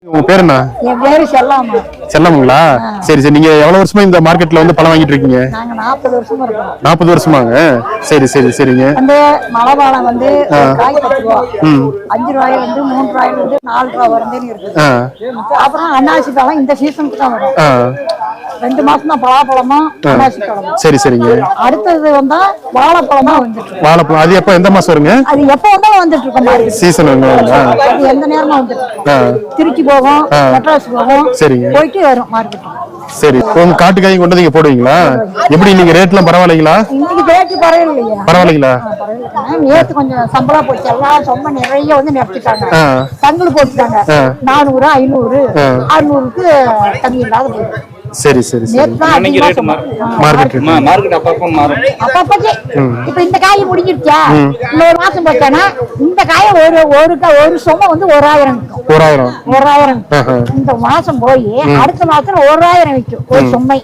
உங்க பேர் என்ன? என் பேரு செல்லாமா. செல்லமுங்களா? சரி சரி. நீங்க எவ்வளவு வருஷமா இந்த மார்க்கெட்ல வந்து பழம் வாங்கிட்டு இருக்கீங்க? நாங்க 40 வருஷமா இருக்கோம். 40 வருஷமாங்க. சரி சரி சரிங்க. அந்த மலைவாழம் வந்து காய் 10 ரூபா, 5 ரூபாயில இருந்து 3 ரூபாயில இருந்து 4 ரூபா வரைக்கும் இருக்கு. அப்புறம் அன்னாசி பழம் இந்த சீசனுக்கு தான் வரும். 2 மாசம் தான் பலாப்பழமும் அன்னாசி பழமும். சரி சரிங்க. அடுத்தது வந்தா வாழைப்பழம் தான் வந்துட்டு. வாழைப்பழம் அது எப்ப எந்த மாசம் வருங்க? அது எப்ப வந்தாலும் வந்துட்டு இருக்கோம் பாருங்க. சீசன் அது எந்த நேரமா வந்துட்டு இருக்கோம். திருச்சி போவோம், மெட்ராஸ் போவோம். சரிங்க. போயிட்டு வரும் மார்க்கெட். சரி. உங்க காட்டு காய் கொண்டு நீங்க போடுவீங்களா? எப்படி நீங்க ரேட்லாம் பரவாயில்லைங்களா? இன்னைக்கு ரேட் பரவாயில்லையா? பரவாயில்லைங்களா? நேத்து கொஞ்சம் சம்பளா போச்சு. எல்லாம் சொம்ப நிறைய வந்து நிறுத்திட்டாங்க. தங்கல் போட்டுட்டாங்க. 400, 500, 600க்கு தண்ணி இல்லாத போயிடும். சரி சரி சரி. மார்க்கெட் அப்பப்ப மாறும். இப்ப இந்த காய் முடிஞ்சிருச்சா, இன்னொரு மாசம் போச்சானா இந்த காய ஒரு சொம்ப வந்து 1000 இந்த மாசம் போய் அடுத்த மாசம் 1000 விற்கும் ஒரு சொம்பை.